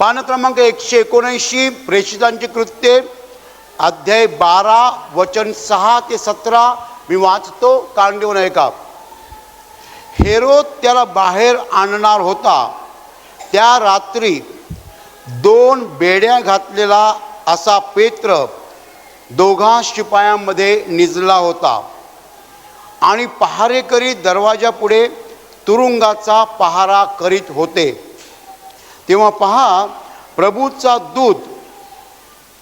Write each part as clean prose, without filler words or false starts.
पान क्रमांक 179 प्रेषितांची कृत्ये अध्याय 12 वचन 6 ते 17 मी वाचतो. कान देऊन ऐका. हेरोद त्याला बाहेर आणणार होता. त्या रात्री 2 बेड्या घातलेला असा पेत्र दोघा शिपायांमध्ये निजला होता आणि पहारेकरी दरवाजापुढे तुरुंगाचा पहारा करीत होते. तेव्हा पहा, प्रभूचा दूत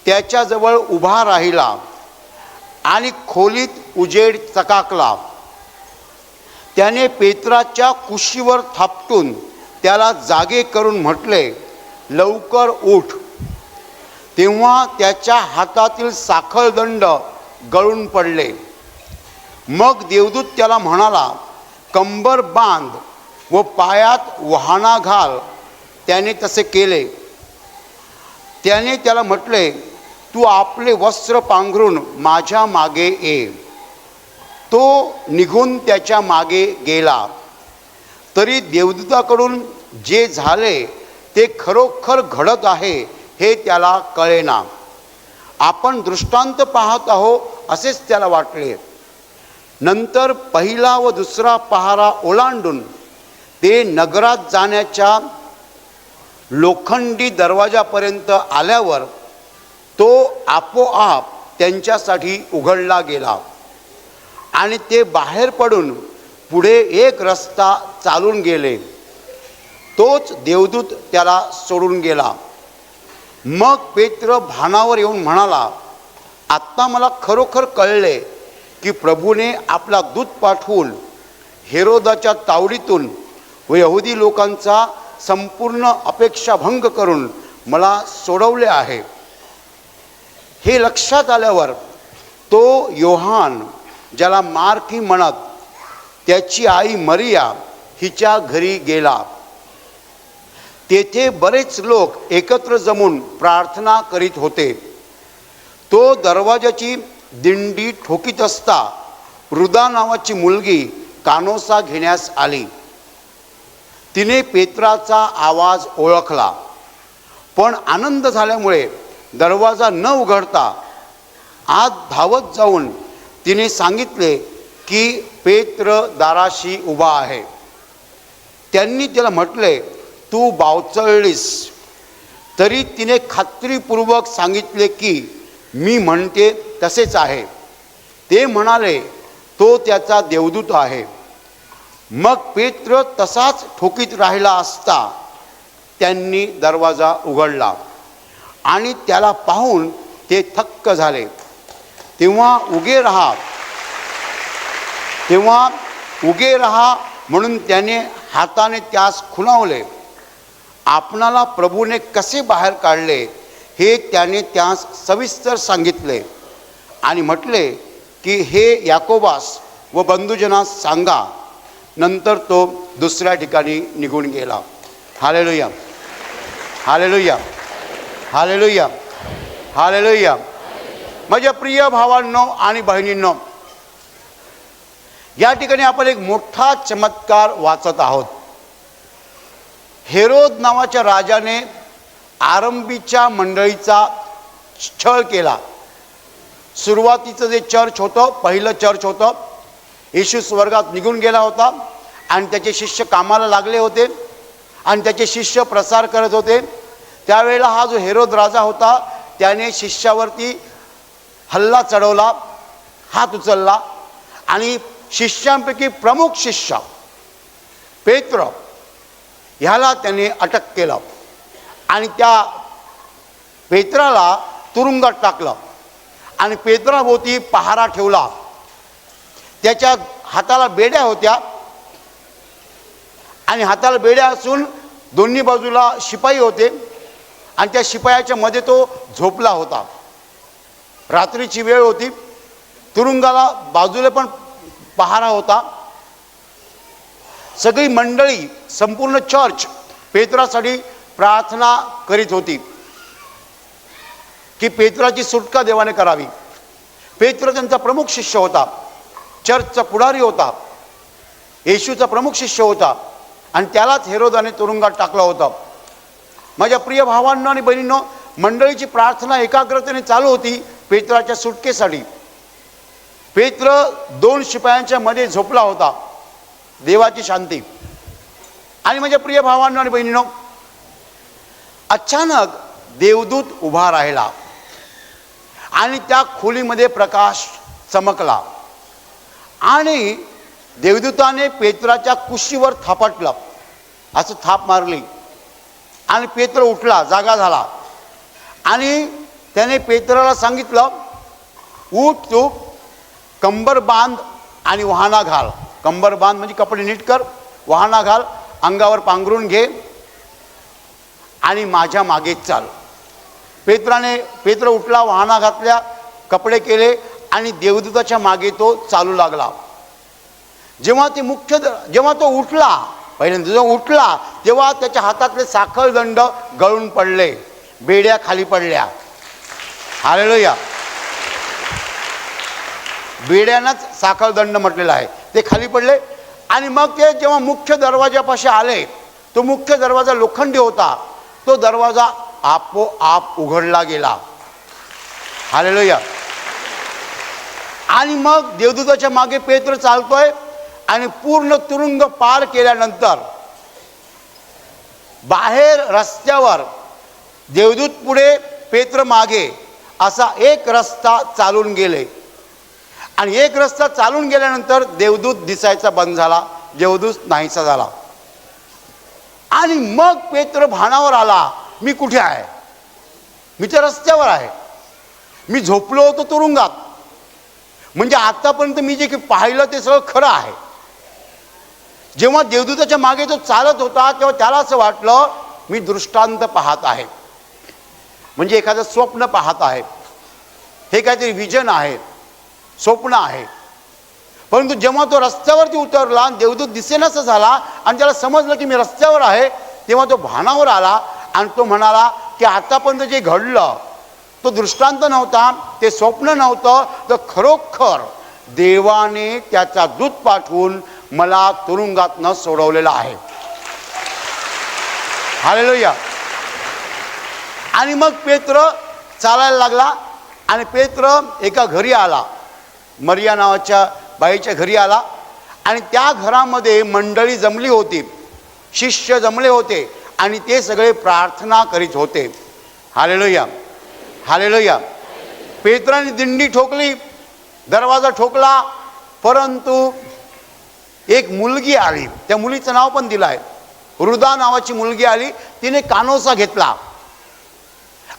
त्याच्याजवळ उभा राहिला आणि खोलीत उजेड चकाकला. त्याने पेत्राच्या कुशीवर थापटून त्याला जागे करून म्हटले, लवकर उठ. तेव्हा त्याच्या हातातील साखळदंड गळून पडले. मग देवदूत त्याला म्हणाला, कंबर बांध व पायात वहाणा घाल. त्याने तसे केले. त्याने त्याला म्हटले, तू आपले वस्त्र पांघरून माझ्या मागे ये. तो निघून त्याच्या मागे गेला. तरी देवदूताकडून जे झाले ते खरोखर घडत आहे हे त्याला कळेना. आपण दृष्टांत पाहत आहो असेच त्याला वाटले. नंतर पहिला व दुसरा पहारा ओलांडून ते नगरात जाण्याच्या लोखंडी दरवाजापर्यंत आल्यावर तो आपोआप त्यांच्यासाठी उघडला गेला आणि ते बाहेर पडून पुढे एक रस्ता चालून गेले. तोच देवदूत त्याला सोडून गेला. मग पेत्र भानावर येऊन म्हणाला, आत्ता मला खरोखर कळले की प्रभूने आपला दूत पाठवून हेरोदाच्या तावडीतून व यहुदी लोकांचा संपूर्ण अपेक्षाभंग करून मला सोडवले आहे. हे लक्षात आल्यावर तो योहान, ज्याला मार्की म्हणत, त्याची आई मरिया हिच्या घरी गेला. तेथे बरेच लोक एकत्र जमून प्रार्थना करीत होते. तो दरवाजाची दिंडी ठोकीत असता रुदा नावाची मुलगी कानोसा घेण्यास आली. तिने पेत्राचा आवाज ओळखला, पण आनंद झाल्यामुळे दरवाजा न उघडता आत धावत जाऊन तिने सांगितले की पेत्र दाराशी उभा आहे. त्यांनी तिला म्हटले, तू बावचळलीस. तरी तिने खात्रीपूर्वक सांगितले की मी म्हणते तसेच आहे. ते म्हणाले, तो त्याचा देवदूत आहे. मग पेत्र तसाच ठोकीत राहिला असता त्यांनी दरवाजा उघडला आणि त्याला पाहून ते थक्क झाले. तेव्हा उगे रहा म्हणून त्याने हाताने त्यास खुणावले. आपणाला प्रभूने कसे बाहेर काढले हे त्याने त्यास सविस्तर सांगितले आणि म्हटले की हे याकोबास व बंधुजनास सांगा. नंतर तो दुसऱ्या ठिकाणी निघून गेला. Hallelujah, hallelujah, hallelujah, hallelujah. माझ्या प्रिय भावांनो आणि बहिणींनो, या ठिकाणी आपण एक मोठा चमत्कार वाचत आहोत. हेरोद नावाच्या राजाने आरंभीच्या मंडळीचा छळ केला. सुरुवातीचं जे चर्च होतं, पहिलं चर्च होतं, येशू स्वर्गात निघून गेला होता आणि त्याचे शिष्य कामाला लागले होते आणि त्याचे शिष्य प्रसार करत होते. त्यावेळेला हा जो हेरोद राजा होता त्याने शिष्यावरती हल्ला चढवला, हात उचलला आणि शिष्यांपैकी प्रमुख शिष्य पेत्र ह्याला त्याने अटक केलं आणि त्या पेत्राला तुरुंगात टाकलं आणि पेत्राभोवती पहारा ठेवला. त्याच्या हाताला बेड्या होत्या आणि हाताला बेड्या असून दोन्ही बाजूला शिपाई होते आणि त्या शिपायाच्या मध्ये तो झोपला होता. रात्रीची वेळ होती. तुरुंगाला बाजूला पण पहारा होता. सगळी मंडळी, संपूर्ण चर्च पेत्रासाठी प्रार्थना करीत होती की पेत्राची सुटका देवाने करावी. पेत्र त्यांचा प्रमुख शिष्य होता, चर्चचा पुढारी होता, येशूचा प्रमुख शिष्य होता आणि त्यालाच हेरोदाने तुरुंगात टाकलं होतं. माझ्या प्रिय भावांनो आणि बहिणींनो, मंडळीची प्रार्थना एकाग्रतेने चालू होती पेत्राच्या सुटकेसाठी. पेत्र 2 शिपायांच्या मध्ये झोपला होता. देवाची शांती. आणि माझ्या प्रिय भावांनो आणि बहिणींनो, अचानक देवदूत उभा राहिला आणि त्या खोलीमध्ये प्रकाश चमकला आणि देवदूताने पेत्राच्या कुशीवर थापटलं, असं थाप मारली आणि पेत्र उठला, जागा झाला. आणि त्याने पेत्राला सांगितलं, उठ, तू कंबर बांध आणि वहाणा घाल. कंबर बांध म्हणजे कपडे नीट कर, वहाणा घाल, अंगावर पांघरून घे आणि माझ्या मागे चाल. पेत्र उठला, वहाणा घातल्या, कपडे केले आणि देवदूताच्या मागे तो चालू लागला. जेव्हा तो उठला, पहिल्यांदा जेव्हा उठला तेव्हा त्याच्या हातातले साखळदंड गळून पडले, बेड्या खाली पडल्या. हालेलुया. बेड्यांनाच साखळदंड म्हटलेला आहे, ते खाली पडले. आणि मग ते जेव्हा मुख्य दरवाजापाशी आले, तो मुख्य दरवाजा लोखंडी होता, तो दरवाजा आपोआप उघडला गेला. हालेलुया. आणि मग देवदूताच्या मागे पेत्र चालतोय आणि पूर्ण तुरुंग पार केल्यानंतर बाहेर रस्त्यावर देवदूत पुढे, पेत्र मागे, असा एक रस्ता चालून गेले. आणि एक रस्ता चालून गेल्यानंतर देवदूत दिसायचा बंद झाला, देवदूत नाहीसा झाला. आणि मग पेत्र भानावर आला, मी कुठे आहे? मी त्या रस्त्यावर आहे, मी झोपलो होतो तुरुंगात. म्हणजे आतापर्यंत मी जे पाहिलं ते सगळं खरं आहे. जेव्हा देवदूताच्या मागे तो चालत होता तेव्हा त्याला असं वाटलं, मी दृष्टांत पाहत आहे, म्हणजे एखादं स्वप्न पाहत आहे, हे काहीतरी विजन आहे, स्वप्न आहे. परंतु जेव्हा तो रस्त्यावरती उतरला, देवदूत दिसेनासा झाला आणि त्याला समजलं की मी रस्त्यावर आहे, तेव्हा तो भानावर आला आणि तो म्हणाला की आतापर्यंत जे घडलं तो दृष्टांत नव्हता, ते स्वप्न नव्हतं, तर खरोखर देवाने त्याचा दूत पाठवून मला तुरुंगातनं सोडवलेलं आहे. हालेलुया. आणि मग पेत्र चालायला लागला आणि पेत्र एका घरी आला, मरिया नावाच्या बाईच्या घरी आला. आणि त्या घरामध्ये मंडळी जमली होती, शिष्य जमले होते आणि ते सगळे प्रार्थना करीत होते. हालेलुया. हालेलुया. पेत्राने दिंडी ठोकली, दरवाजा ठोकला, परंतु एक मुलगी आली, त्या मुलीचं नाव पण दिलं आहे, रुदा नावाची मुलगी आली. तिने कानोसा घेतला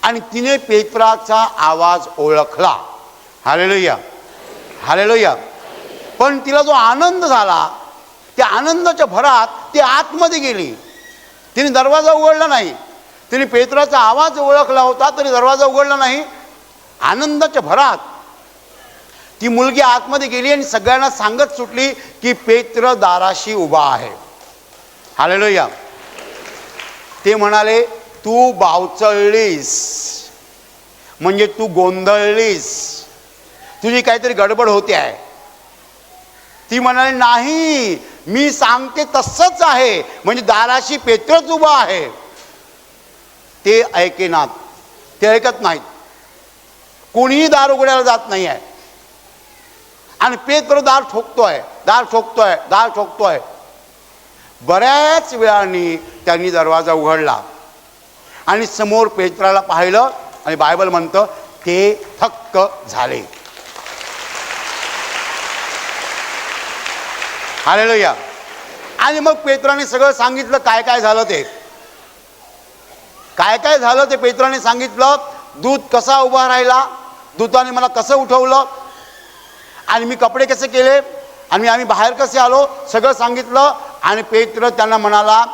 आणि तिने पेत्राचा आवाज ओळखला. हालेलुया. हालेलुया. पण तिला जो आनंद झाला, त्या आनंदाच्या भरात ती आतमध्ये गेली. तिने दरवाजा उघडला नाही. तिने पेत्राचा आवाज ओळखला होता तरी दरवाजा उघडला नाही. आनंदाच्या भरात ती मुलगी आतमध्ये गेली आणि सगळ्यांना सांगत सुटली की पेत्र दाराशी उभा आहे. हालेलुया. ते म्हणाले, तू बावचळलीस, म्हणजे तू गोंधळलीस, तुझी काहीतरी गडबड होते आहे. ती म्हणाली, नाही, मी सांगते तसंच आहे, म्हणजे दाराशी पेत्रच उभा आहे. ते ऐकेनात, ते ऐकत नाहीत, कोणीही दार उघडायला जात नाही आहे. आणि पेत्र दार ठोकतोय, दार ठोकतोय, दार ठोकतोय. बऱ्याच वेळाने त्यांनी दरवाजा उघडला आणि समोर पेत्राला पाहिलं आणि बायबल म्हणतं ते थक्क झाले. हालेलुया. आणि मग पेत्राने सगळं सांगितलं काय काय झालं ते. काय काय झालं ते पेत्राने सांगितलं. दूत कसा उभा राहिला, दूताने मला कसं उठवलं आणि मी कपडे कसे केले आणि आम्ही बाहेर कसे आलो, सगळं सांगितलं. आणि पेत्र त्यांना म्हणाला,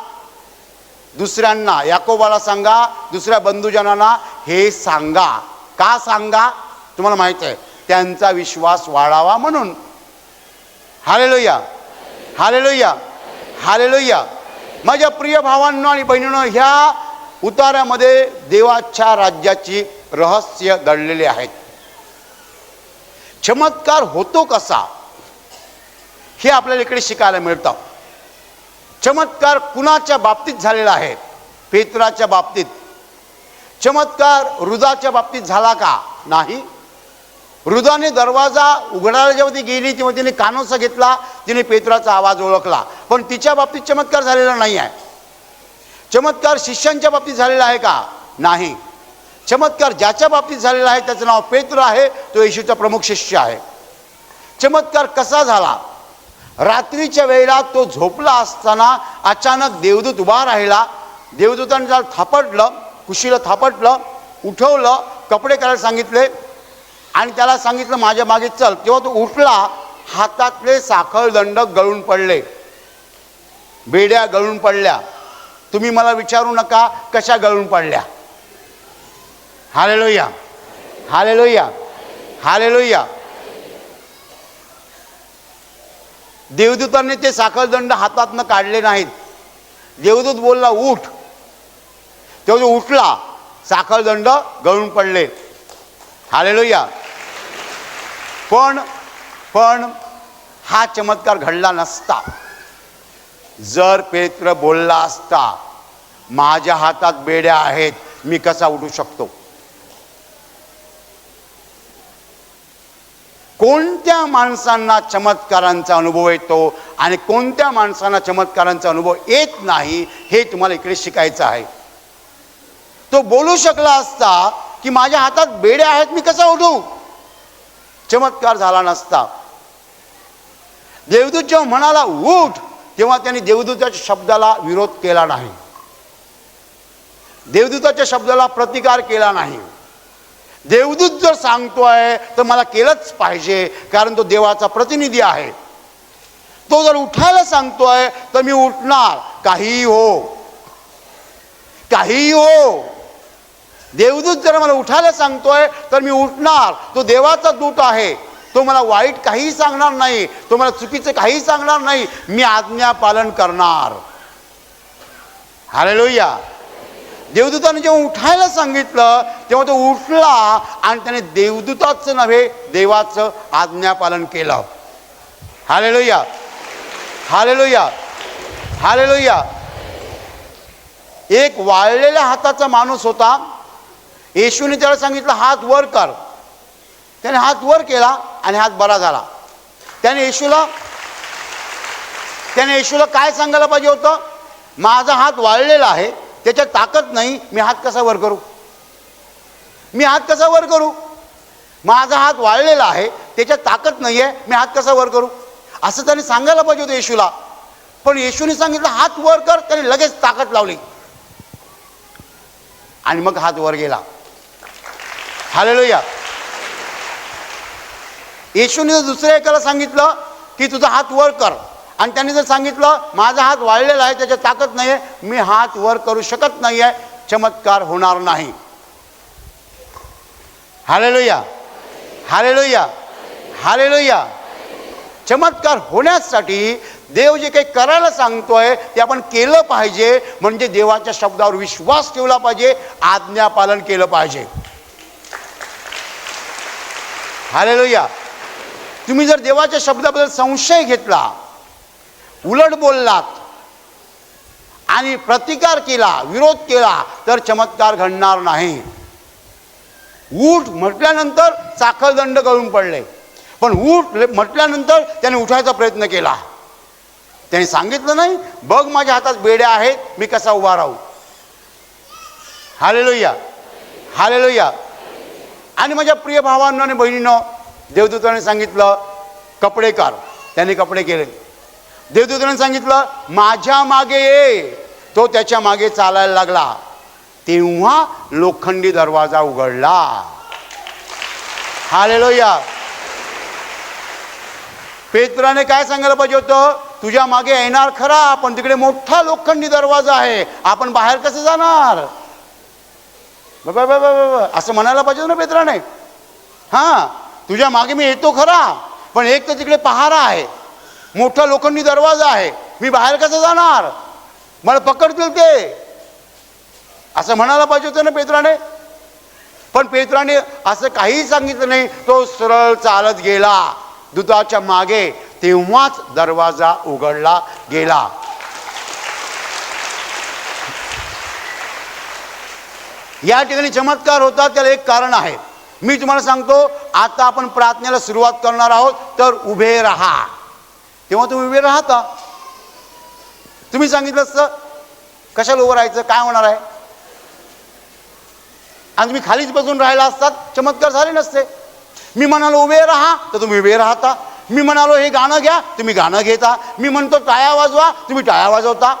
दुसऱ्यांना, याकोबाला सांगा, दुसऱ्या बंधुजनांना हे सांगा. का सांगा? तुम्हाला माहिती आहे, त्यांचा विश्वास वाढावा म्हणून. हालेलुया. हालेलुया. हालेलुया. माझ्या प्रिय भावांनो आणि बहिणींनो, ह्या उतार्यामध्ये देवाच्या राज्याची रहस्य दडलेले आहेत. चमत्कार होतो कसा हे आपल्याला इकडे शिकायला मिळतं. चमत्कार कुणाच्या बाबतीत झालेला आहे? पेत्राच्या बाबतीत. चमत्कार रुदाच्या बाबतीत झाला का? नाही. रुदाने दरवाजा उघडायला जेव्हा ती गेली तेव्हा तिने कानोसा घेतला, तिने पेत्राचा आवाज ओळखला, पण तिच्या बाबतीत चमत्कार झालेला नाही आहे. चमत्कार शिष्यांच्या बाबतीत झालेला आहे का? नाही. चमत्कार ज्याच्या बाबतीत झालेला आहे त्याचं नाव पेत्र आहे, तो येशूचा प्रमुख शिष्य आहे. चमत्कार कसा झाला? रात्रीच्या वेळेला तो झोपला असताना अचानक देवदूत उभा राहिला. देवदूताने त्याला थापटलं, कुशीला थापटलं, उठवलं, कपडे करायला सांगितले आणि त्याला सांगितलं माझ्या मागे चल. तेव्हा तो उठला, हातातले साखळदंड गळून पडले, बेड्या गळून पडल्या. तुम्ही मला विचारू नका कशा गळून पडल्या. Hallelujah, hallelujah, hallelujah. देवदूतांनी ते साखळदंड हातातनं काढले नाहीत. देवदूत बोलला उठ, तेव्हा तो उठला, साखळदंड गळून पडले. हालेलुया. पण हा चमत्कार घडला नसता जर पेत्र बोलला असता माझ्या हातात बेड्या आहेत, मी कसा उठू शकतो. कोणत्या माणसांना चमत्कारांचा अनुभव येतो आणि कोणत्या माणसांना चमत्कारांचा अनुभव येत नाही, हे तुम्हाला इकडे शिकायचं आहे. तो बोलू शकला असता की माझ्या हातात बेड्या आहेत, मी कसा उठू, चमत्कार झाला नसता. देवदूत जेव्हा म्हणाला उठ, तेव्हा त्यांनी देवदूताच्या शब्दाला विरोध केला नाही, देवदूताच्या शब्दाला प्रतिकार केला नाही. देवदूत जर सांगतोय तर मला केलंच पाहिजे, कारण तो देवाचा प्रतिनिधी आहे. तो जर उठायला सांगतोय तर मी उठणार, काहीही हो, काहीही हो. देवदूत जर मला उठायला सांगतोय तर मी उठणार. तो देवाचा दूत आहे, तो मला वाईट काही सांगणार नाही, तो मला चुकीचं काही सांगणार नाही, मी आज्ञा पालन करणार. हालेलुया. देवदूताने जेव्हा उठायला सांगितलं तेव्हा तो उठला आणि त्याने देवदूताचं नव्हे देवाचं आज्ञापालन केलं. Hallelujah, hallelujah, hallelujah. एक वाळलेल्या हाताचा माणूस होता. येशूने त्याला सांगितलं हात वर कर. त्याने हात वर केला आणि हात बरा झाला. त्याने येशूला काय सांगायला पाहिजे होतं? माझा हात वाळलेला आहे, त्याच्यात ताकद नाही, मी हात कसा वर करू, मी हात कसा वर करू. माझा हात वाळलेला आहे, त्याच्यात ताकद नाही आहे, मी हात कसा वर करू, असं त्याने सांगायला पाहिजे होतं येशूला. पण येशूने सांगितलं हात वर कर. त्याने लगेच ताकद लावली आणि मग हात वर गेला. हालेलुया. येशूने जर दुसऱ्या एकाला सांगितलं की तुझा हात वर कर आणि त्याने जर सांगितलं माझा हात वाळलेला आहे, त्याच्यात ताकद नाही आहे, मी हात वर करू शकत नाही आहे, चमत्कार होणार नाही. Hallelujah, hallelujah, hallelujah. चमत्कार होण्यासाठी देव जे काही करायला सांगतोय ते आपण केलं पाहिजे. म्हणजे देवाच्या शब्दावर विश्वास ठेवला पाहिजे, आज्ञा पालन केलं पाहिजे. हालेलुया. तुम्ही जर देवाच्या शब्दाबद्दल संशय घेतला, उलट बोललात आणि प्रतिकार केला, विरोध केला, तर चमत्कार घडणार नाही. उठ म्हटल्यानंतर साखळदंड गळून पडले, पण उठ म्हटल्यानंतर त्याने उठायचा प्रयत्न केला. त्याने सांगितलं नाही बघ माझ्या हातात बेड्या आहेत, मी कसा उभा राहू. Hallelujah, hallelujah. आणि माझ्या प्रिय भावांनो आणि बहिणींनो, देवदूताने सांगितलं कपडे कर. त्याने कपडे केले. देवदूताने सांगितलं माझ्या मागे ये. तो त्याच्या मागे चालायला लागला. तेव्हा लोखंडी दरवाजा उघडला. हालेलुया. पेत्राने काय सांगायला पाहिजे होतं? तुझ्या मागे येणार खरा, पण तिकडे मोठा लोखंडी दरवाजा आहे, आपण बाहेर कसं जाणार? असं म्हणायला पाहिजे ना पेत्राने. हां, तुझ्या मागे मी येतो खरा, पण एक तर तिकडे पहारा आहे, मोठा लोखंडी दरवाजा आहे, मी बाहेर कसं जाणार? मला पकडतील ते, असं म्हणायला पाहिजे होतं ना पेत्राने. पण पेत्राने असं काही सांगितलं नाही. तो सरळ चालत गेला दूताच्या मागे. तेव्हाच दरवाजा उघडला गेला. या ठिकाणी चमत्कार होतात त्याला एक कारण आहे. मी तुम्हाला सांगतो, आता आपण प्रार्थनेला सुरुवात करणार आहोत, तर उभे राहा. तेव्हा तुम्ही उभे राहता. तुम्ही सांगितलं असतं कशाला उभं राहायचं, काय होणार आहे, आणि तुम्ही खालीच बसून राहिला असतात, चमत्कार झाले नसते. मी म्हणालो उभे राहा, तर तुम्ही उभे राहता. मी म्हणालो हे गाणं घ्या, तुम्ही गाणं घेता. मी म्हणतो टाळ्या वाजवा, तुम्ही टाळ्या वाजवता.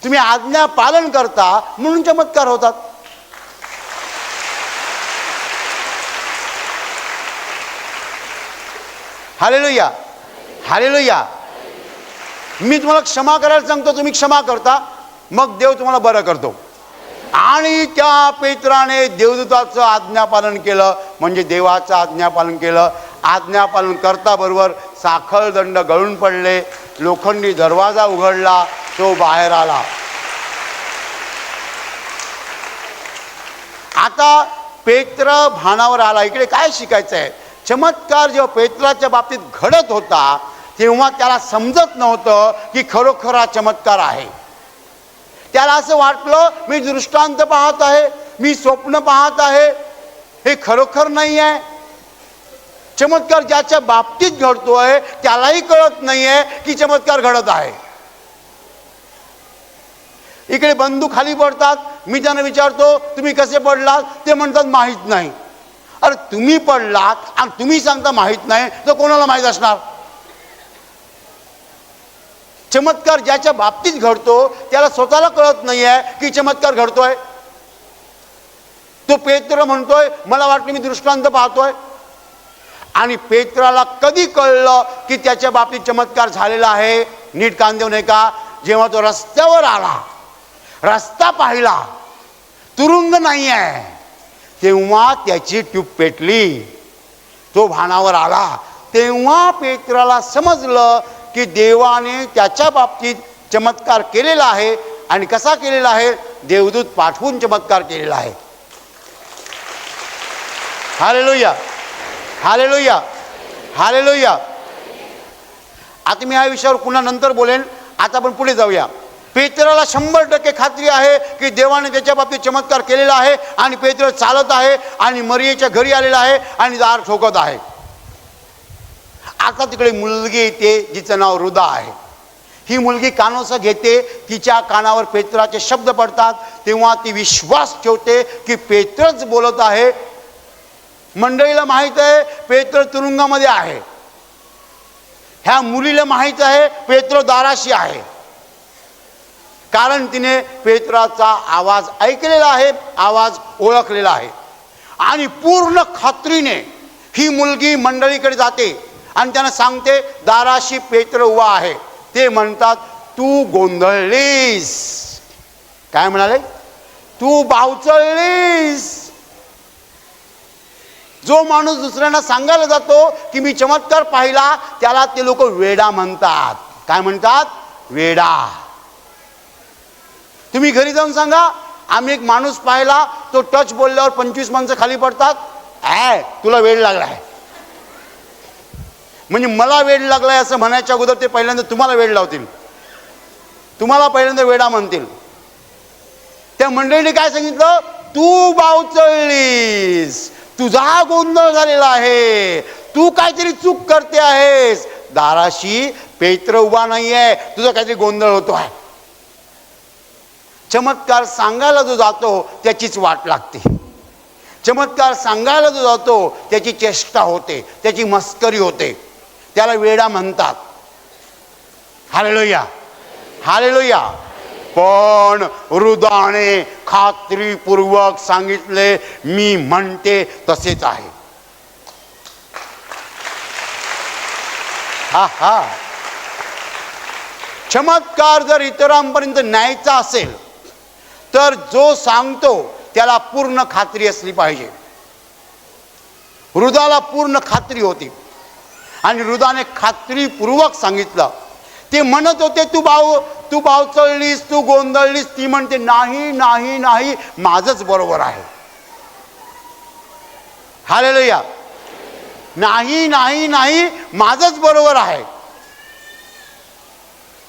तुम्ही आज्ञा पालन करता म्हणून चमत्कार होतात. Hallelujah, hallelujah. मी तुम्हाला क्षमा करायला सांगतो, तुम्ही क्षमा करता, मग देव तुम्हाला बरं करतो. आणि त्या पेत्राने देवदूताचं आज्ञापालन केलं, म्हणजे देवाचं आज्ञापालन केलं. आज्ञापालन करता बरोबर साखळ दंड गळून पडले, लोखंडी दरवाजा उघडला, तो बाहेर आला. आता पेत्र भानावर आला. इकडे काय शिकायचं आहे, चमत्कार जेव्हा पेत्राच्या बाबतीत घडत होता तेव्हा त्याला समजत नव्हतं की खरोखर हा चमत्कार आहे. त्याला असं वाटलं मी दृष्टांत पाहत आहे, मी स्वप्न पाहत आहे, हे खरोखर नाही आहे. चमत्कार ज्याच्या बाबतीत घडतोय त्यालाही कळत नाहीये की चमत्कार घडत आहे. इकडे बंधू खाली पडतात, मी त्यांना विचारतो तुम्ही कसे पडलात, ते म्हणतात माहीत नाही. अरे तुम्ही पडलात आणि तुम्ही सांगता माहीत नाही, तर कोणाला माहीत असणार. चमत्कार ज्याच्या बाबतीत घडतो त्याला स्वतःला कळत नाहीये की चमत्कार घडतोय. तो पेत्र म्हणतोय मला वाटलं मी दृष्टांत पाहतोय. आणि पेत्राला कधी कळलं की त्याच्या बाबतीत चमत्कार झालेला आहे, नीट कान देऊ नये का, जेव्हा तो रस्त्यावर आला, रस्ता पाहिला, तुरुंग नाही आहे, तेव्हा त्याची ट्यूब पेटली. तो भानावर आला. तेव्हा पेत्राला समजलं की देवाने त्याच्या बाबतीत चमत्कार केलेला आहे. आणि कसा केलेला आहे, देवदूत पाठवून चमत्कार केलेला आहे. Hallelujah, hallelujah, hallelujah. आता मी या विषयावर पुन्हा नंतर बोलेन. आता आपण पुढे जाऊया. पेत्राला 100% खात्री आहे की देवाने त्याच्या बाबतीत चमत्कार केलेला आहे. आणि पेत्र चालत आहे आणि मरियेच्या घरी आलेला आहे आणि दार ठोकत आहे. आता तिकडे मुलगी येते जिचं नाव रुदा आहे. ही मुलगी कानोसा घेते, तिच्या कानावर पेत्राचे शब्द पडतात. तेव्हा ती विश्वास ठेवते की पेत्रच बोलत आहे. मंडळीला माहित आहे पेत्र तुरुंगामध्ये आहे. ह्या मुलीला माहित आहे पेत्र दाराशी आहे, कारण तिने पेत्राचा आवाज ऐकलेला आहे, आवाज ओळखलेला आहे. आणि पूर्ण खात्रीने ही मुलगी मंडळीकडे जाते आणि त्यांना सांगते दाराशी पेत्र उभा आहे. ते म्हणतात तू गोंधळलीस. काय म्हणाले, तू बावचळलीस. जो माणूस दुसऱ्यांना सांगायला जातो की मी चमत्कार पाहिला, त्याला ते लोक वेडा म्हणतात. काय म्हणतात, वेडा. तुम्ही घरी जाऊन सांगा आम्ही एक माणूस पाहिला, तो टच बोलल्यावर 25 माणसं खाली पडतात. तुला वेड लागलाय. म्हणजे मला वेड लागलाय असं म्हणायच्या अगोदर ते पहिल्यांदा तुम्हाला वेड लावतील, तुम्हाला पहिल्यांदा वेडा म्हणतील. त्या मंडळीने काय सांगितलं, तू बावचळलीस, तुझा गोंधळ झालेला आहे, तू काहीतरी चूक करते आहेस. दाराशी पेत्र उभा नाहीये, तुझा काहीतरी गोंधळ होतो आहे. चमत्कार सांगायला जो जातो त्याचीच वाट लागते. चमत्कार सांगायला जो जातो त्याची चेष्टा होते, त्याची मस्करी होते, त्याला वेडा म्हणतात. Hallelujah, hallelujah. पण रुदाने खात्रीपूर्वक सांगितले मी म्हणते तसेच आहे. हा हा. चमत्कार जर इतरांपर्यंत न्यायचा असेल तर जो सांगतो त्याला पूर्ण खात्री असली पाहिजे. रुदाला पूर्ण खात्री होती आणि रुदाने खात्रीपूर्वक सांगितलं. ते म्हणत होते तू बावचळलीस, तू गोंधळलीस. ती म्हणते नाही नाही नाही, माझंच बरोबर आहे. हालेलुया. नाही नाही नाही, माझंच बरोबर आहे.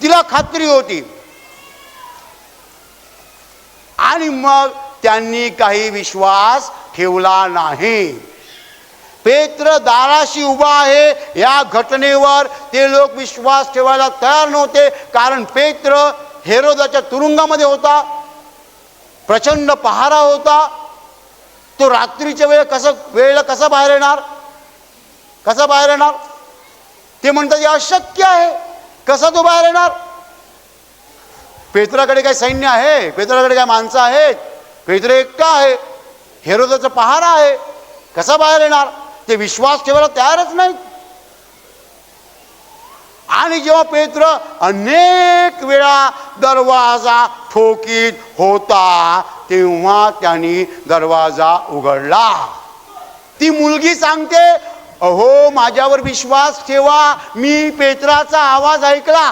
तिला खात्री होती. आणि मग त्यांनी काही विश्वास ठेवला नाही. पेत्र दाराशी उभा आहे या घटनेवर ते लोक विश्वास ठेवायला तयार नव्हते, कारण पेत्र हेरोदाच्या तुरुंगामध्ये होता, प्रचंड पहारा होता. तो रात्रीच्या वेळेला कसा बाहेर येणार? कसा बाहेर येणार? ते म्हणतात हे अशक्य आहे. कसा तो बाहेर येणार? पेत्राकडे काय सैन्य आहे? पेत्राकडे काय माणसं आहेत? पेत्र एकटा आहे, हेरोदाचा पहारा आहे, कसा बाहेर येणार? ते विश्वास ठेवायला तयारच नाहीत. आणि जेव्हा पेत्र अनेक वेळा दरवाजा ठोकीत होता, तेव्हा त्यांनी दरवाजा उघडला. ती मुलगी सांगते, अहो माझ्यावर विश्वास ठेवा, मी पेत्राचा आवाज ऐकला.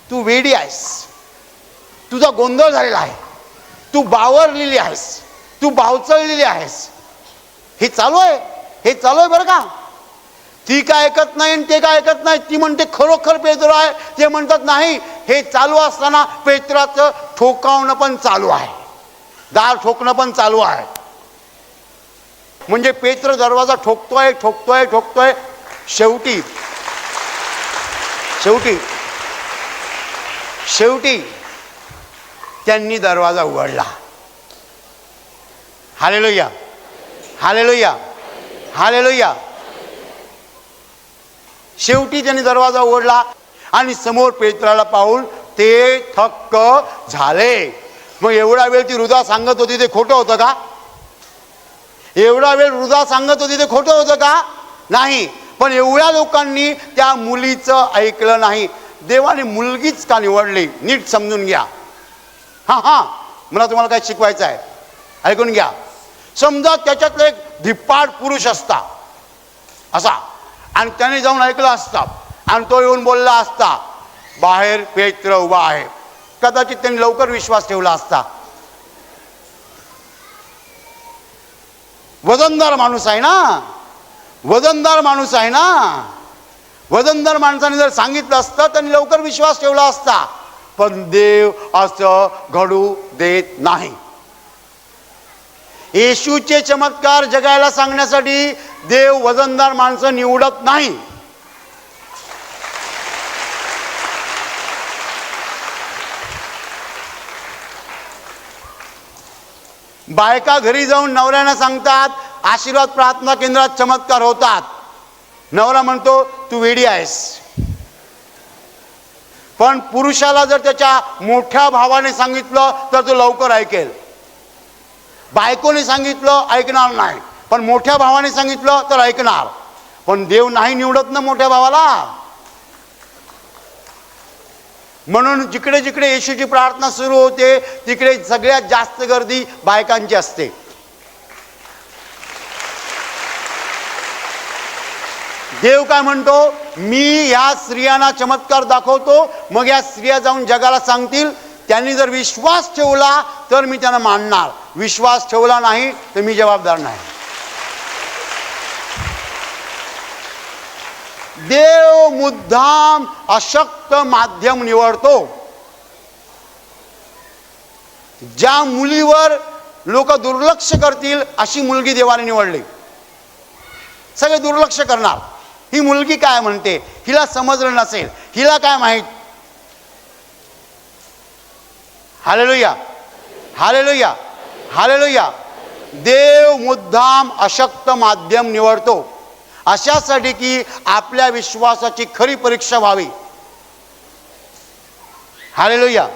तू वेडी आहेस, तुझा गोंधळ झालेला आहे, तू बावरलेली आहेस, तू बावचळलेली आहेस. हे चालू आहे, हे चालू आहे बरं का. ती काय ऐकत नाही आणि ते काय ऐकत नाही. ती म्हणते खरोखर पेत्र आहे, ते म्हणतात नाही. हे चालू असताना पेत्राचं ठोकावणं पण चालू आहे, दार ठोकणं पण चालू आहे. म्हणजे पेत्र दरवाजा ठोकतोय ठोकतोय ठोकतोय, शेवटी शेवटी शेवटी त्यांनी दरवाजा उघडला. Hallelujah, hallelujah, hallelujah. शेवटी त्यांनी दरवाजा उघडला आणि समोर पेत्राला पाहून ते थक्क झाले. मग एवढा वेळ ती हृदय सांगत होती ते खोटं होतं का? एवढा वेळ हृदय सांगत होती ते खोटं होतं का? नाही. पण एवढ्या लोकांनी त्या मुलीचं ऐकलं नाही. देवाने मुलगीच का निवडली? नीट समजून घ्या. मला तुम्हाला काय शिकवायचं आहे, ऐकून घ्या. समजा त्याच्यातलं एक धिप्पाड पुरुष असता असा, आणि त्याने जाऊन ऐकलं असता आणि तो येऊन बोलला असता, बाहेर पेत्र उभा आहे, कदाचित त्यांनी लवकर विश्वास ठेवला असता. वजनदार माणूस आहे ना, वजनदार माणूस आहे ना. वजनदार माणसाने जर सांगितलं असतं त्यांनी लवकर विश्वास ठेवला असता. पण देव असं घडू देत नाही. येशूचे चमत्कार जगायला सांगण्यासाठी देव वजनदार माणसं निवडत नाही. बायका घरी जाऊन नवऱ्यांना सांगतात, आशीर्वाद प्रार्थना केंद्रात चमत्कार होतात. नवरा म्हणतो तू वेडी आहेस. पण पुरुषाला जर त्याच्या मोठ्या भावाने सांगितलं तर तो लवकर ऐकेल. बायकोने सांगितलं ऐकणार नाही, पण मोठ्या भावाने सांगितलं तर ऐकणार. पण देव नाही निवडत ना मोठ्या भावाला. म्हणून जिकडे जिकडे येशूची प्रार्थना सुरू होते तिकडे सगळ्यात जास्त गर्दी बायकांची असते. देव काय म्हणतो, मी या स्त्रियांना चमत्कार दाखवतो, मग या स्त्रिया जाऊन जगाला सांगतील. त्यांनी जर विश्वास ठेवला तर मी त्यांना मानणार, विश्वास ठेवला नाही तर मी जबाबदार नाही. देव मुद्दाम अशक्त माध्यम निवडतो. ज्या मुलीवर लोक दुर्लक्ष करतील अशी मुलगी देवाने निवडली. सगळे दुर्लक्ष करणार. ही मुलगी काय म्हणते, हिला समजलं नसेल, हिला काय माहित. Hallelujah, hallelujah, hallelujah. देव मुद्दाम अशक्त माध्यम निवडतो अशासाठी की आपल्या विश्वासाची खरी परीक्षा व्हावी. Hallelujah,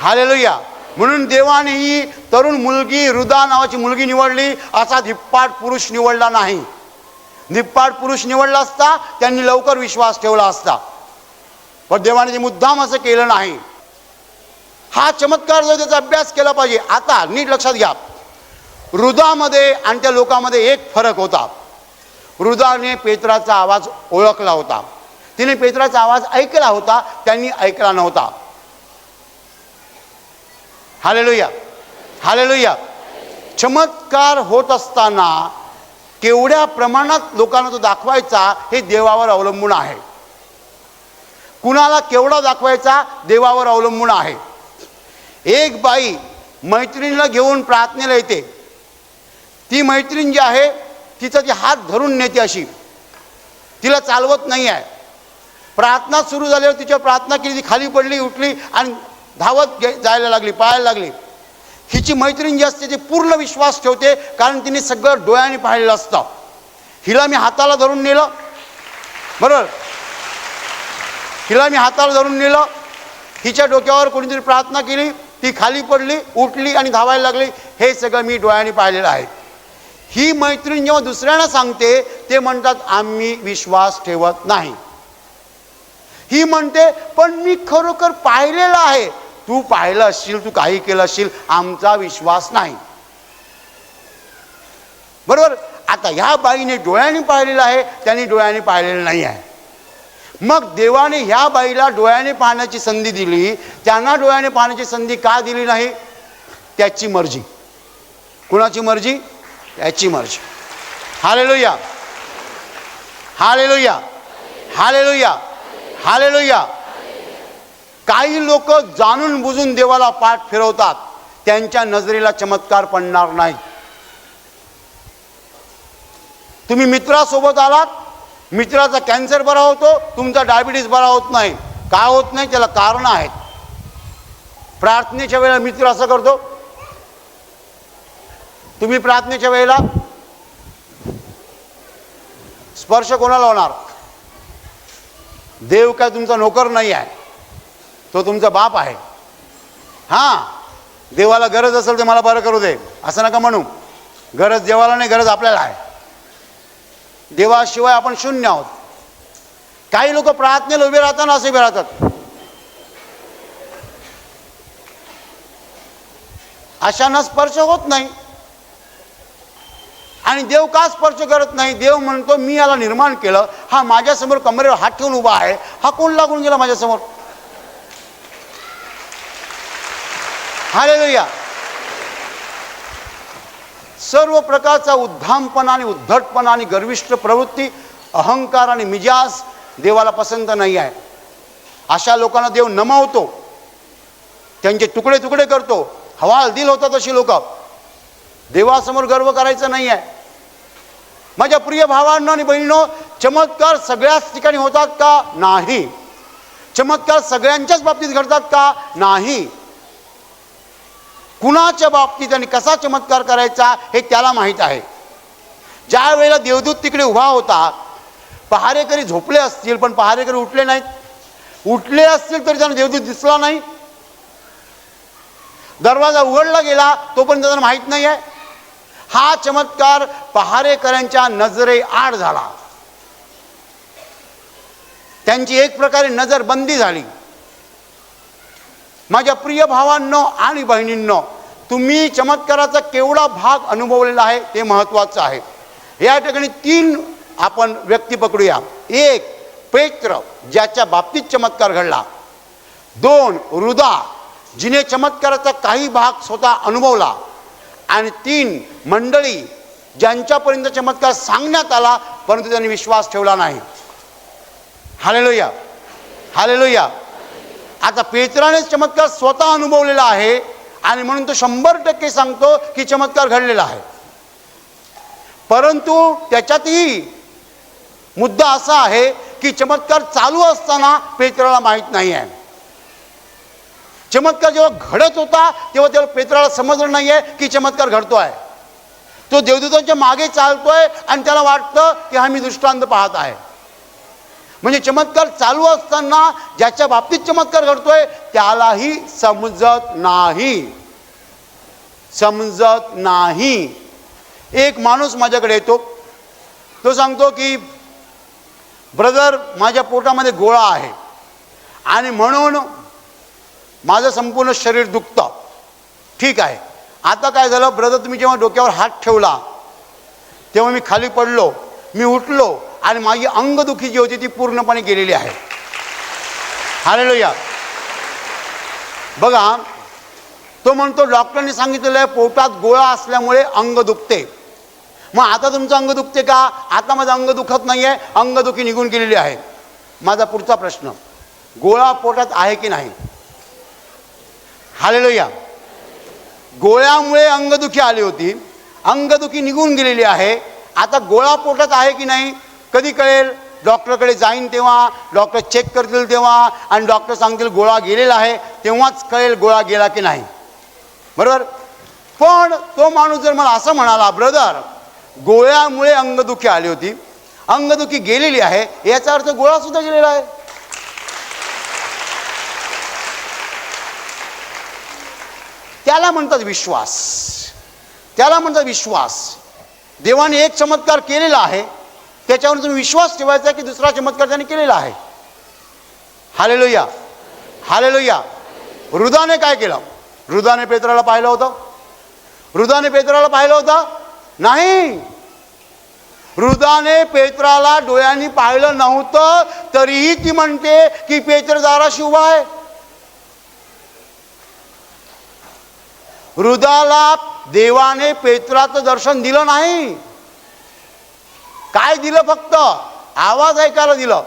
hallelujah. म्हणून देवाने ही तरुण मुलगी, रुदा नावाची मुलगी निवडली. असा धिप्पाड पुरुष निवडला नाही. धिप्पाड पुरुष निवडला असता त्यांनी लवकर विश्वास ठेवला असता. पण देवाने ते मुद्दाम असं केलं नाही. हा चमत्कार जो त्याचा अभ्यास केला पाहिजे. आता नीट लक्षात घ्या, रुदामध्ये आणि त्या लोकांमध्ये एक फरक होता. रुदाने पेत्राचा आवाज ओळखला होता, तिने पेत्राचा आवाज ऐकला होता, त्यांनी ऐकला नव्हता. Hallelujah, hallelujah. चमत्कार होत असताना केवढ्या प्रमाणात लोकांना तो दाखवायचा हे देवावर अवलंबून आहे. कुणाला केवढा दाखवायचा देवावर अवलंबून आहे. एक बाई मैत्रिणीला घेऊन प्रार्थनेला येते, ती मैत्रीण जी आहे तिचा ती हात धरून नेते, अशी तिला चालवत नाही आहे. प्रार्थना सुरू झाल्यावर तिच्या प्रार्थना केली, ती खाली पडली, उठली आणि धावत जायला लागली, पळायला लागली. हिची मैत्रीण जी असते ती पूर्ण विश्वास ठेवते, कारण तिने सगळं डोळ्याने पाहिलेलं असतं. हिला मी हाताला धरून नेलं, बरोबर, हिला मी हाताला धरून नेलं, हिच्या डोक्यावर कोणीतरी प्रार्थना केली, ती खाली पडली, उठली आणि धावायला लागली. हे सगळं मी डोळ्याने पाहिलेलं आहे. ही मैत्रीण जेव्हा दुसऱ्यांना सांगते ते म्हणतात आम्ही विश्वास ठेवत नाही. ही म्हणते पण मी खरोखर पाहिलेलं आहे. तू पाहिलं असशील, तू काही केलं असशील, आमचा विश्वास नाही. बरोबर. आता ह्या बाईने डोळ्याने पाहिलेलं आहे, त्यांनी डोळ्याने पाहिलेलं नाही आहे. मग देवाने ह्या बाईला डोळ्याने पाहण्याची संधी दिली, त्यांना डोळ्याने पाहण्याची संधी का दिली नाही? त्याची मर्जी. कुणाची मर्जी? त्याची मर्जी. Hallelujah, hallelujah, hallelujah, hallelujah. काही लोक जाणून बुजून देवाला पाठ फिरवतात, त्यांच्या नजरेला चमत्कार पडणार नाही. तुम्ही मित्रासोबत आलात, मित्राचा कॅन्सर बरा होतो, तुमचा डायबिटीस बरा होत नाही. का होत नाही? त्याला कारण आहेत. प्रार्थनेच्या वेळेला मित्र असं करतो, तुम्ही प्रार्थनेच्या वेळेला स्पर्श कोणाला होणार? देव काय तुमचा नोकर नाही आहे, तो तुमचा बाप आहे. हां, देवाला गरज असेल तर मला बरं करू दे असं नका म्हणू. गरज देवाला नाही, गरज आपल्याला आहे. देवाशिवाय आपण शून्य आहोत. काही लोक प्रार्थनेला उभे राहताना असे उभे राहतात, अशांना स्पर्श होत नाही. आणि देव का स्पर्श करत नाही? देव म्हणतो मी याला निर्माण केलं, हा माझ्यासमोर कमरेवर हात ठेवून उभा आहे, हा कोण लागून गेला माझ्यासमोर? हालेलुया. सर्व प्रकारचा उद्धामपणा आणि उद्धटपणा आणि गर्विष्ठ प्रवृत्ती, अहंकार आणि मिजाज देवाला पसंत नाही आहे. अशा लोकांना देव नमवतो, त्यांचे तुकडे तुकडे करतो. हवाल दिल होतात अशी लोक. देवासमोर गर्व करायचं नाही आहे. माझ्या प्रिय भावांनो आणि बहिणींनो, चमत्कार सगळ्याच ठिकाणी होतात का? नाही. चमत्कार सगळ्यांच्याच बाबतीत घडतात का? नाही. कुणाच्या बाबतीत आणि कसा चमत्कार करायचा हे त्याला माहीत आहे. ज्या वेळेला देवदूत तिकडे उभा होता, पहारेकरी झोपले असतील पण पहारेकरी उठले नाहीत. उठले असतील तरी त्यांना देवदूत दिसला नाही. दरवाजा उघडला गेला तोपर्यंत त्यांना माहीत नाही आहे. हा चमत्कार पहारेकऱ्यांच्या नजरेआड झाला. त्यांची एक प्रकारे नजरबंदी झाली. माझ्या प्रिय भावांनो आणि बहिणींनो, तुम्ही चमत्काराचा केवढा भाग अनुभवलेला आहे ते महत्त्वाचं आहे. या ठिकाणी 3 आपण व्यक्ती पकडूया. 1 पेत्र, ज्याच्या बाबतीत चमत्कार घडला. 2 रुदा, जिने चमत्काराचा काही भाग स्वतः अनुभवला. आणि 3 मंडळी, ज्यांच्यापर्यंत चमत्कार सांगण्यात आला परंतु त्यांनी विश्वास ठेवला नाही. Hallelujah, hallelujah. आता पेत्राने चमत्कार स्वतः अनुभवलेला आहे आणि म्हणून तो 100% सांगतो की चमत्कार घडलेला आहे. परंतु त्याच्यातही मुद्दा असा आहे की चमत्कार चालू असताना पेत्राला माहीत नाही आहे. चमत्कार जेव्हा घडत होता तेव्हा त्याला पेत्राला समजलं नाही आहे की चमत्कार घडतोय. तो देवदूतांच्या मागे चालतोय आणि त्याला वाटतं की हा मी दृष्टांत पाहत आहे. म्हणजे चमत्कार चालू असताना ज्याच्या बाबतीत चमत्कार घडतोय त्यालाही समजत नाही, समजत नाही. एक माणूस माझ्याकडे येतो, तो सांगतो की ब्रदर, माझ्या पोटामध्ये गोळा आहे आणि म्हणून माझं संपूर्ण शरीर दुखतं. ठीक आहे, आता काय झालं ब्रदर? तुम्ही जेव्हा डोक्यावर हात ठेवला तेव्हा मी खाली पडलो, मी उठलो आणि माझी अंगदुखी जी होती ती पूर्णपणे गेलेली आहे. हालेलुया. बघा, तो म्हणतो डॉक्टरने सांगितलेलं आहे पोटात गोळा असल्यामुळे अंग दुखते. मग आता तुमचं अंग दुखते का? आता माझं अंग दुखत नाही आहे, अंगदुखी निघून गेलेली आहे. माझा पुढचा प्रश्न, गोळा पोटात आहे की नाही? हालेलुया. गोळ्यामुळे अंगदुखी आली होती, अंगदुखी निघून गेलेली आहे. आता गोळा पोटात आहे की नाही कधी कळेल? डॉक्टरकडे जाईन तेव्हा, डॉक्टर चेक करतील तेव्हा, आणि डॉक्टर सांगतील गोळा गेलेला आहे, तेव्हाच कळेल गोळा गेला की नाही. बरोबर. पण तो माणूस जर मला असं म्हणाला, ब्रदर गोळ्यामुळे अंगदुखी आली होती, अंगदुखी गेलेली आहे, याचा अर्थ गोळा सुद्धा गेलेला आहे. त्याला म्हणतात विश्वास. त्याला म्हणतात विश्वास. देवाने एक चमत्कार केलेला आहे, त्याच्यावर तुम्ही विश्वास ठेवायचा की दुसरा चमत्कार त्याने केलेला आहे. Hallelujah, hallelujah. रुदाने काय केलं? रुदाने पेत्राला पाहिलं होतं? रुदाने पेत्राला पाहिलं होतं? नाही. रुदाने पेत्राला डोळ्यांनी पाहिलं नव्हतं, तरीही ती म्हणते की पेत्र दाराशी उभा आहे. रुदाला देवाने पेत्राचं दर्शन दिलं नाही. काय दिलं? फक्त आवाज ऐकायला दिलं.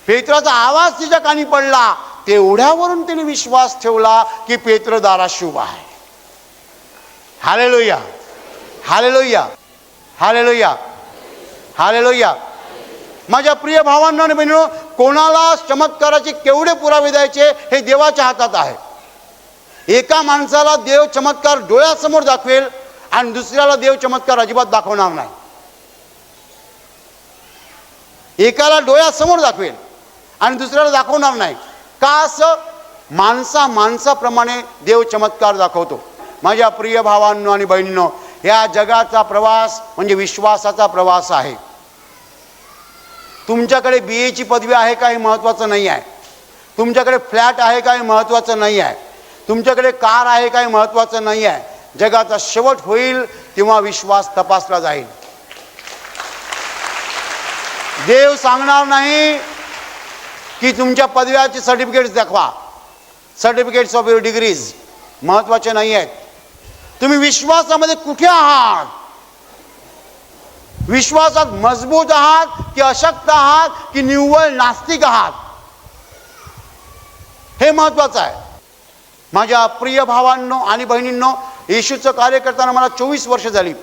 पेत्राचा आवाज तिच्या कानी पडला, तेवढ्यावरून तिने विश्वास ठेवला की पेत्र दाराशी उभा आहे. Hallelujah, hallelujah, hallelujah, hallelujah. माझ्या प्रिय भावांनो आणि बहिणींनो, कोणाला चमत्काराचे केवढे पुरावे द्यायचे हे देवाच्या हातात आहे. एका माणसाला देव चमत्कार डोळ्यासमोर दाखवेल आणि दुसऱ्याला देव चमत्कार अजिबात दाखवणार नाही. एकाला डोळ्यासमोर दाखवेल आणि दुसऱ्याला दाखवणार नाही. का असं? माणसाप्रमाणे देव चमत्कार दाखवतो. माझ्या प्रिय भावांनो आणि बहिणींनो, या जगाचा प्रवास म्हणजे विश्वासाचा प्रवास आहे. तुमच्याकडे BA ची पदवी आहे का हे महत्त्वाचं नाही आहे. तुमच्याकडे फ्लॅट आहे का हे महत्त्वाचं नाही आहे. तुमच्याकडे कार आहे का हे महत्त्वाचं नाही आहे. जगाचा शेवट होईल तेव्हा विश्वास तपासला जाईल. देव सांगणार नाही की तुमच्या पदव्याचे सर्टिफिकेट्स दाखवा. सर्टिफिकेट्स ऑफ युअर डिग्रीज महत्त्वाचे नाही आहेत. तुम्ही विश्वासामध्ये कुठे आहात? विश्वासात मजबूत आहात की अशक्त आहात की निव्वळ नास्तिक आहात? हे महत्त्वाचं आहे. माझ्या प्रिय भावांनो आणि बहिणींनो, येशूचं कार्य करताना मला 24 वर्ष झाली.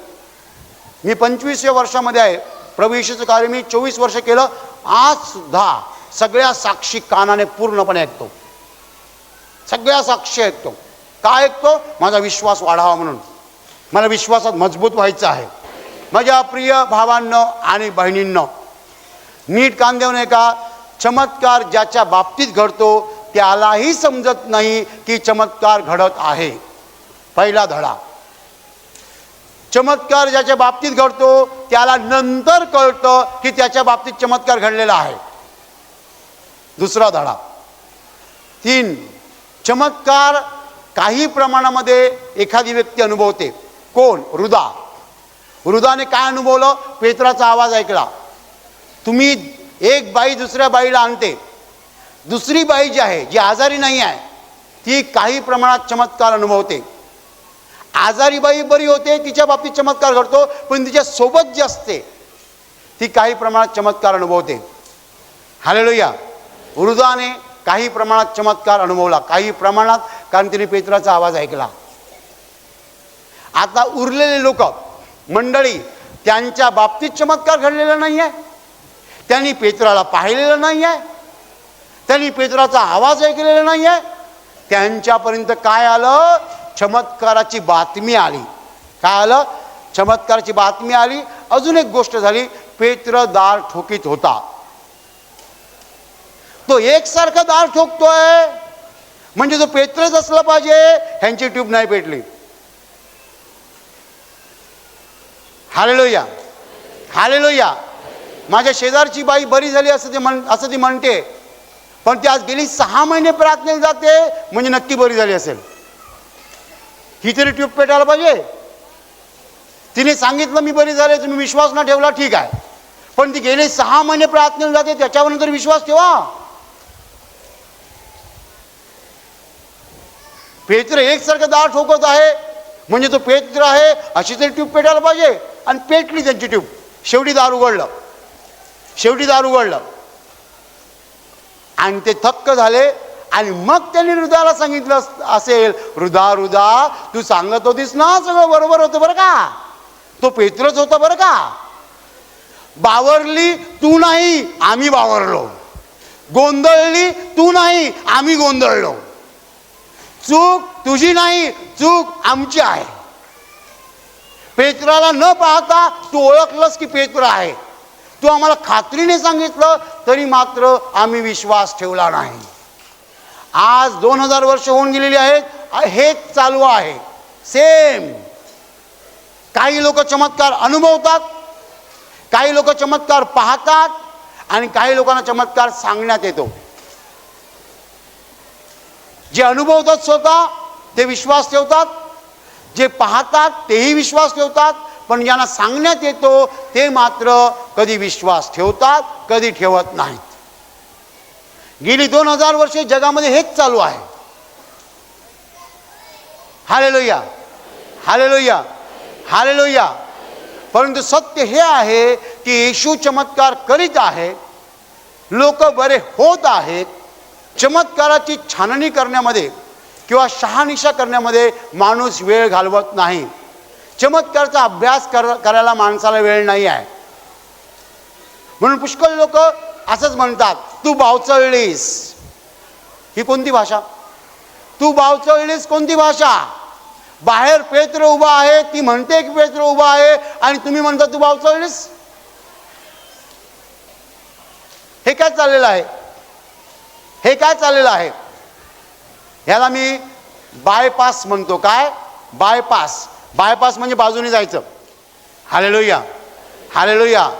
मी 25व्या वर्षामध्ये आहे. प्रभू येशूचं कार्य मी 24 वर्ष केलं. आज सुद्धा सगळ्या साक्षी कानाने पूर्णपणे ऐकतो. सगळ्या साक्षी ऐकतो. का ऐकतो? माझा विश्वास वाढावा म्हणून. मला विश्वासात मजबूत व्हायचं आहे. माझ्या प्रिय भावांनो आणि बहिणींनो, नीट कान देऊन ऐका. चमत्कार ज्याच्या बाबतीत घडतो त्यालाही समजत नाही की चमत्कार घडत आहे. पहिला धडा. चमत्कार ज्याच्या बाबतीत घडतो त्याला नंतर कळतं की त्याच्या बाबतीत चमत्कार घडलेला आहे. दुसरा धडा. 3. चमत्कार काही प्रमाणामध्ये एखादी व्यक्ती अनुभवते. कोण? रुदा. रुदाने काय अनुभवलं? पेत्राचा आवाज ऐकला. तुम्ही एक बाई दुसऱ्या बाईला आणते. दुसरी बाई जी आहे, जी आजारी नाही आहे, ती काही प्रमाणात चमत्कार अनुभवते. आजारी बाई बरी होते, तिच्या बाबतीत चमत्कार घडतो, पण तिच्या सोबत जी असते ती काही प्रमाणात चमत्कार अनुभवते. हालेलुया. रुदाने काही प्रमाणात चमत्कार अनुभवला, काही प्रमाणात, कारण तिने पेत्राचा आवाज ऐकला. आता उरलेले लोक मंडळी, त्यांच्या बाबतीत चमत्कार घडलेला नाही आहे. त्यांनी पेत्राला पाहिलेलं नाही आहे. त्यांनी पेत्राचा आवाज ऐकलेला नाही आहे. त्यांच्यापर्यंत काय आलं? चमत्काराची बातमी आली. काय आलं? चमत्काराची बातमी आली. अजून एक गोष्ट झाली. पेत्र दार ठोकीत होता. तो एकसारखा दार ठोकतोय म्हणजे तो पेत्रच असला पाहिजे. ह्यांची ट्यूब नाही पेटली. Hallelujah, hallelujah. माझ्या शेजारची बाई बरी झाली असं ती म्हणते, पण ती आज गेली 6 महिने प्रार्थनेला जाते म्हणजे नक्की बरी झाली असेल. ही तरी ट्यूब पेटायला पाहिजे. तिने सांगितलं मी बरी झाले, तुम्ही विश्वास न ठेवला ठीक आहे, पण ती गेली 6 महिने प्रार्थनेला जाते, त्याच्यावर तरी विश्वास ठेवा. पेत्र एकसारखं दार ठोकत आहे म्हणजे तो पेत्र आहे अशी तरी ट्यूब पेटायला पाहिजे. आणि पेटली त्यांची ट्यूब. शेवटी दार उघडलं. शेवटी दार उघडलं आणि ते थक्क झाले आणि मग त्यांनी हृदयाला सांगितलं असेल, हृदा हृदा तू सांगत होतीस ना सगळं बरोबर होतं बरं का, तो पेत्रच होता बरं का, बावरली तू नाही आम्ही बावरलो, गोंधळली तू नाही आम्ही गोंधळलो, चूक तुझी नाही चूक आमची आहे. पेत्राला न पाहता तू ओळखलंस की पेत्र आहे, तू आम्हाला खात्रीने सांगितलं तरी मात्र आम्ही विश्वास ठेवला नाही. आज 2000 वर्ष होऊन गेलेली आहेत, हेच चालू आहे सेम. काही लोक चमत्कार अनुभवतात, काही लोक चमत्कार पाहतात आणि काही लोकांना चमत्कार सांगण्यात येतो. जे अनुभवतात स्वतः ते विश्वास ठेवतात, जे पाहतात तेही विश्वास ठेवतात, पण ज्यांना सांगण्यात येतो ते मात्र कधी विश्वास ठेवतात कधी ठेवत नाहीत. गेली 2000 वर्षे जगामध्ये हेच चालू आहे. Hallelujah hallelujah hallelujah. परंतु सत्य हे आहे की येशू चमत्कार करीत आहे, लोक बरे होत आहेत. चमत्काराची छाननी करण्यामध्ये किंवा शहानिशा करण्यामध्ये माणूस वेळ घालवत नाही. चमत्काराचा अभ्यास करायला माणसाला वेळ नाही आहे. म्हणून पुष्कळ लोक असंच म्हणतात, तू बावचळलीस. ही कोणती भाषा? तू बावचळलीस कोणती भाषा? बाहेर पेत्र उभा आहे, ती म्हणते की पेत्र उभा आहे आणि तुम्ही म्हणता तू बावचळलीस. हे काय चाललेलं आहे? हे काय चाललेलं आहे? ह्याला मी बायपास म्हणतो. काय बायपास? बायपास म्हणजे बाजूने जायचं. Hallelujah hallelujah.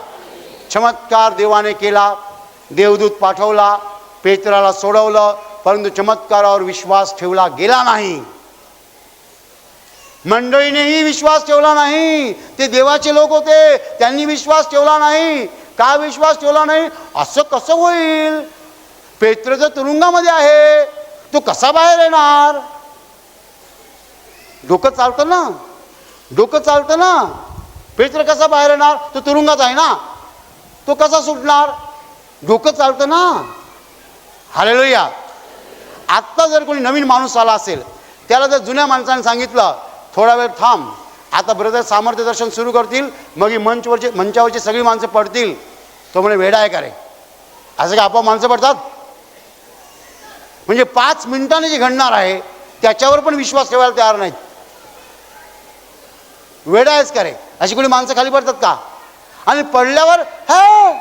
चमत्कार देवाने केला, देवदूत पाठवला, पेत्राला सोडवलं, परंतु चमत्कारावर विश्वास ठेवला गेला नाही. मंडळीनेही विश्वास ठेवला नाही. ते देवाचे लोक होते, त्यांनी विश्वास ठेवला नाही. का विश्वास ठेवला नाही? असं कसं होईल? पेत्र तर तुरुंगामध्ये आहे, तो कसा बाहेर येणार? डोकं चालतं ना, डोकं चालतं ना. पेत्र कसा बाहेर येणार? तो तुरुंगात आहे ना, तो कसा सुटणार? डोकं चालतं ना. हालेलुया. आत्ता जर कोणी नवीन माणूस आला असेल, त्याला जर जुन्या माणसाने सांगितलं थोडा वेळ थांब, आता ब्रदर सामर्थ्य दर्शन सुरू करतील, मग मंचावरची सगळी माणसं पडतील, तो म्हणे वेडा आहे का रे? असं का आपोआप माणसं पडतात? म्हणजे 5 मिनिटांनी जे घडणार आहे त्याच्यावर पण विश्वास ठेवायला तयार नाहीत. वेडा आहेस का रे? अशी कोणी माणसं खाली पडतात का? आणि पडल्यावर हा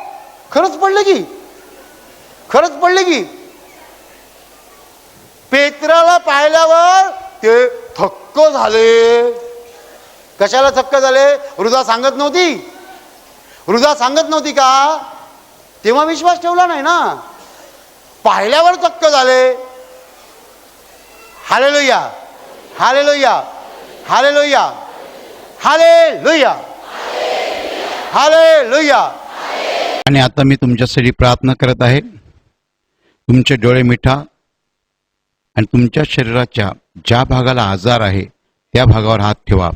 खरंच पडले की, खरंच पडले की. पेत्राला पाहिल्यावर ते थक्क झाले. कशाला थक्क झाले? हृदय सांगत नव्हती? हृदय सांगत नव्हती का? तेव्हा विश्वास ठेवला नाही ना, पाहिल्यावर थक्क झाले. Hallelujah hallelujah hallelujah hallelujah hallelujah. आणि आता मी तुमच्यासाठी प्रार्थना करत आहे. तुमचे डोळे मिठा आणि तुमच्या शरीराच्या ज्या भागाला आजार आहे त्या भागावर हात ठेवा.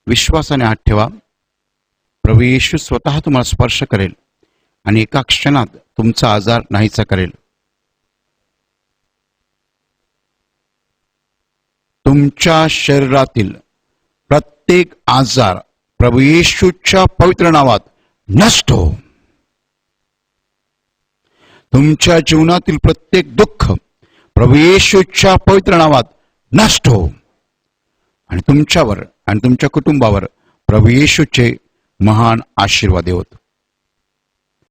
विश्वासाने हात ठेवा. प्रभू येशू स्वतः तुम्हाला स्पर्श करेल आणि एका क्षणात तुमचा आजार नाहीसा करेल. तुमच्या शरीरातील प्रत्येक आजार प्रभू येशूच्या पवित्र नावात नष्ट हो. तुमच्या जीवनातील प्रत्येक दुःख प्रभू येशूच्या पवित्र नावात नष्ट हो. आणि तुमच्यावर आणि तुमच्या कुटुंबावर प्रभू येशूचे महान आशीर्वाद होत.